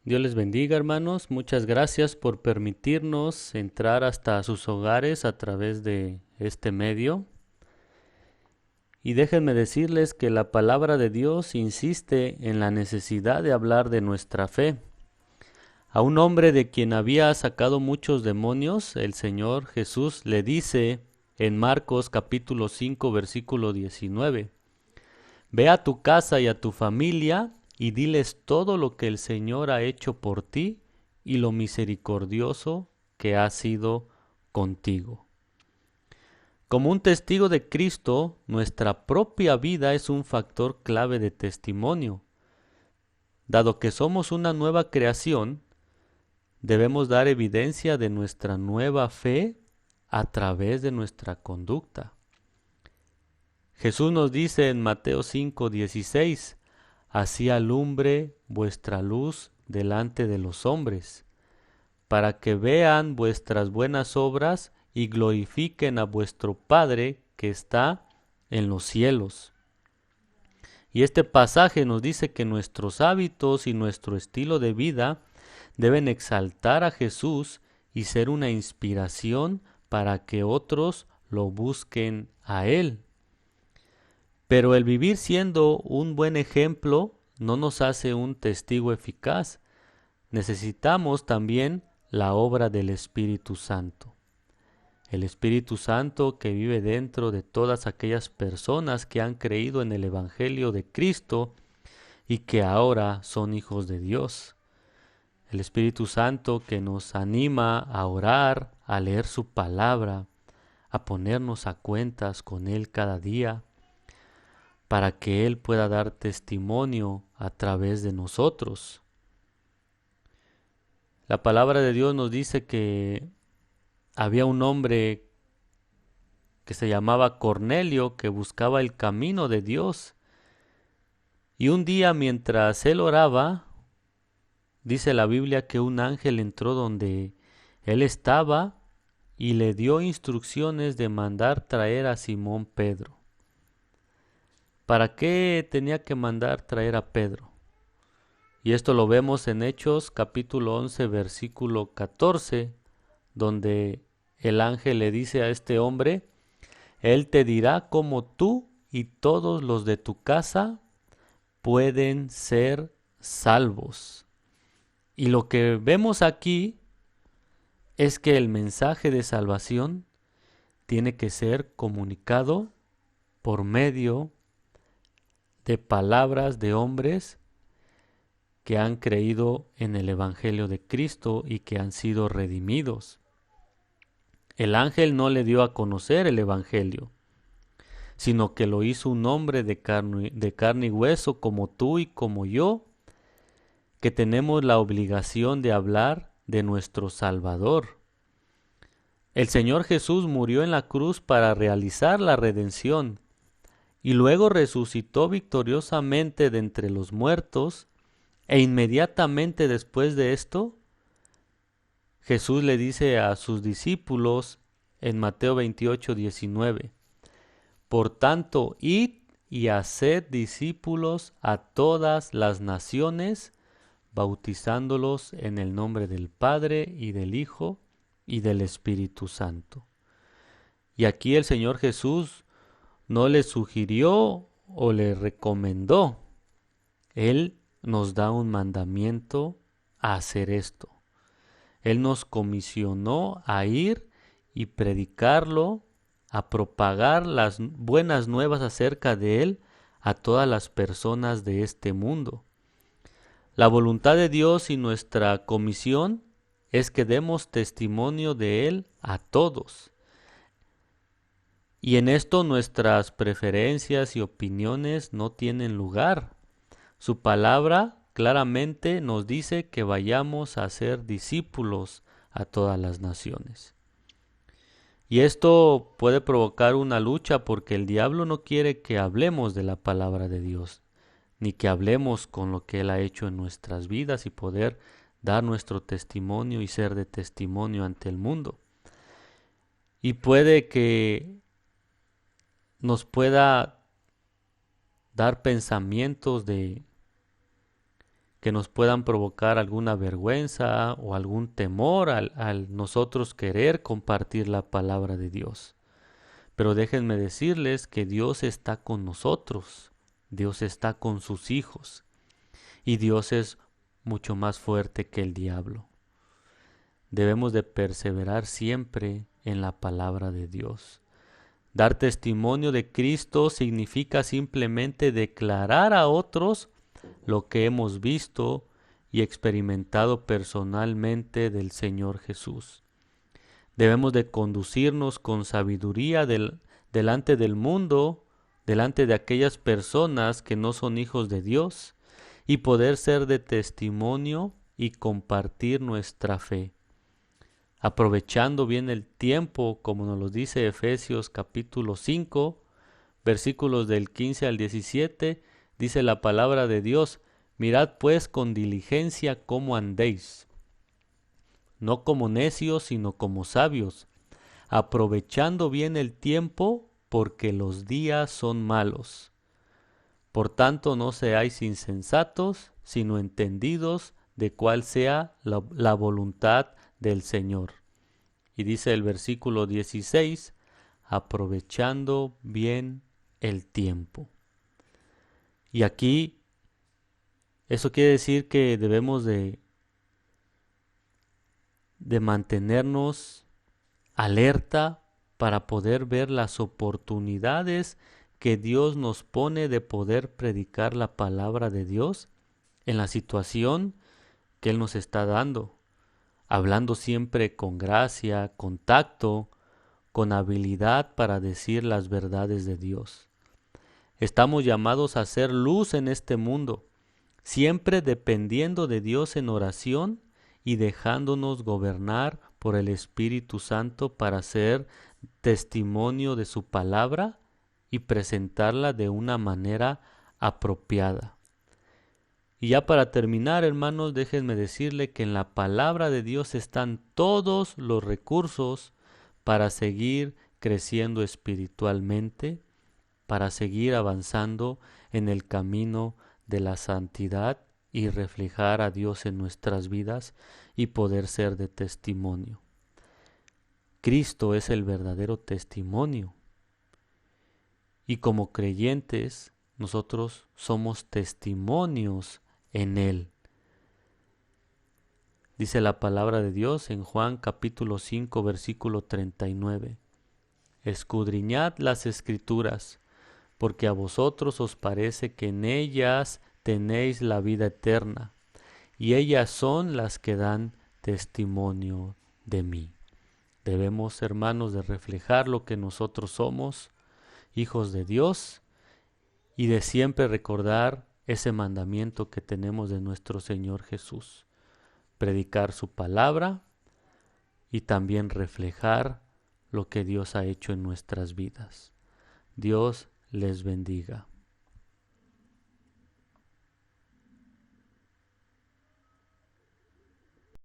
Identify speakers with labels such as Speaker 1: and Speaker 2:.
Speaker 1: Dios les bendiga, hermanos. Muchas gracias por permitirnos entrar hasta sus hogares a través de este medio. Y déjenme decirles que la palabra de Dios insiste en la necesidad de hablar de nuestra fe. A un hombre de quien había sacado muchos demonios, el Señor Jesús le dice en Marcos capítulo 5 versículo 19: Ve a tu casa y a tu familia y diles todo lo que el Señor ha hecho por ti y lo misericordioso que ha sido contigo. Como un testigo de Cristo, nuestra propia vida es un factor clave de testimonio. Dado que somos una nueva creación, debemos dar evidencia de nuestra nueva fe a través de nuestra conducta. Jesús nos dice en Mateo 5:16: Así alumbre vuestra luz delante de los hombres, para que vean vuestras buenas obras y glorifiquen a vuestro Padre que está en los cielos. Y este pasaje nos dice que nuestros hábitos y nuestro estilo de vida deben exaltar a Jesús y ser una inspiración para que otros lo busquen a Él. Pero el vivir siendo un buen ejemplo no nos hace un testigo eficaz. Necesitamos también la obra del Espíritu Santo. El Espíritu Santo que vive dentro de todas aquellas personas que han creído en el Evangelio de Cristo y que ahora son hijos de Dios. El Espíritu Santo que nos anima a orar, a leer su palabra, a ponernos a cuentas con Él cada día, para que Él pueda dar testimonio a través de nosotros. La palabra de Dios nos dice que había un hombre que se llamaba Cornelio que buscaba el camino de Dios. Y un día mientras él oraba, dice la Biblia que un ángel entró donde él estaba y le dio instrucciones de mandar traer a Simón Pedro. ¿Para qué tenía que mandar traer a Pedro? Y esto lo vemos en Hechos capítulo 11 versículo 14, donde el ángel le dice a este hombre: Él te dirá cómo tú y todos los de tu casa pueden ser salvos. Y lo que vemos aquí es que el mensaje de salvación tiene que ser comunicado por medio de palabras de hombres que han creído en el Evangelio de Cristo y que han sido redimidos. El ángel no le dio a conocer el Evangelio, sino que lo hizo un hombre de carne y hueso como tú y como yo, que tenemos la obligación de hablar de nuestro Salvador. El Señor Jesús murió en la cruz para realizar la redención y luego resucitó victoriosamente de entre los muertos, e inmediatamente después de esto, Jesús le dice a sus discípulos en Mateo 28:19: Por tanto, id y haced discípulos a todas las naciones, bautizándolos en el nombre del Padre y del Hijo y del Espíritu Santo. Y aquí el Señor Jesús no le sugirió o le recomendó. Él nos da un mandamiento a hacer esto. Él nos comisionó a ir y predicarlo, a propagar las buenas nuevas acerca de Él a todas las personas de este mundo. La voluntad de Dios y nuestra comisión es que demos testimonio de Él a todos. Y en esto nuestras preferencias y opiniones no tienen lugar. Su palabra claramente nos dice que vayamos a ser discípulos a todas las naciones. Y esto puede provocar una lucha porque el diablo no quiere que hablemos de la palabra de Dios, ni que hablemos con lo que Él ha hecho en nuestras vidas y poder dar nuestro testimonio y ser de testimonio ante el mundo. Y puede que nos pueda dar pensamientos de que nos puedan provocar alguna vergüenza o algún temor al nosotros querer compartir la palabra de Dios. Pero déjenme decirles que Dios está con nosotros, Dios está con sus hijos y Dios es mucho más fuerte que el diablo. Debemos de perseverar siempre en la palabra de Dios. Dar testimonio de Cristo significa simplemente declarar a otros lo que hemos visto y experimentado personalmente del Señor Jesús. Debemos de conducirnos con sabiduría delante del mundo, delante de aquellas personas que no son hijos de Dios, y poder ser de testimonio y compartir nuestra fe. Aprovechando bien el tiempo, como nos lo dice Efesios capítulo 5, versículos del 15 al 17, dice la palabra de Dios: mirad pues con diligencia cómo andéis, no como necios, sino como sabios, aprovechando bien el tiempo, porque los días son malos. Por tanto, no seáis insensatos, sino entendidos de cuál sea la voluntad del Señor. Y dice el versículo 16, aprovechando bien el tiempo. Y aquí, eso quiere decir que debemos de mantenernos alerta para poder ver las oportunidades que Dios nos pone de poder predicar la palabra de Dios en la situación que Él nos está dando, hablando siempre con gracia, con tacto, con habilidad para decir las verdades de Dios. Estamos llamados a ser luz en este mundo, siempre dependiendo de Dios en oración y dejándonos gobernar por el Espíritu Santo para ser testimonio de su palabra y presentarla de una manera apropiada. Y ya para terminar, hermanos, déjenme decirle que en la palabra de Dios están todos los recursos para seguir creciendo espiritualmente, para seguir avanzando en el camino de la santidad y reflejar a Dios en nuestras vidas y poder ser de testimonio. Cristo es el verdadero testimonio. Y como creyentes, nosotros somos testimonios en Él. Dice la palabra de Dios en Juan capítulo 5, versículo 39. Escudriñad las Escrituras, porque a vosotros os parece que en ellas tenéis la vida eterna, y ellas son las que dan testimonio de mí. Debemos, hermanos, de reflejar lo que nosotros somos, hijos de Dios, y de siempre recordar ese mandamiento que tenemos de nuestro Señor Jesús. Predicar su palabra y también reflejar lo que Dios ha hecho en nuestras vidas. Dios les bendiga.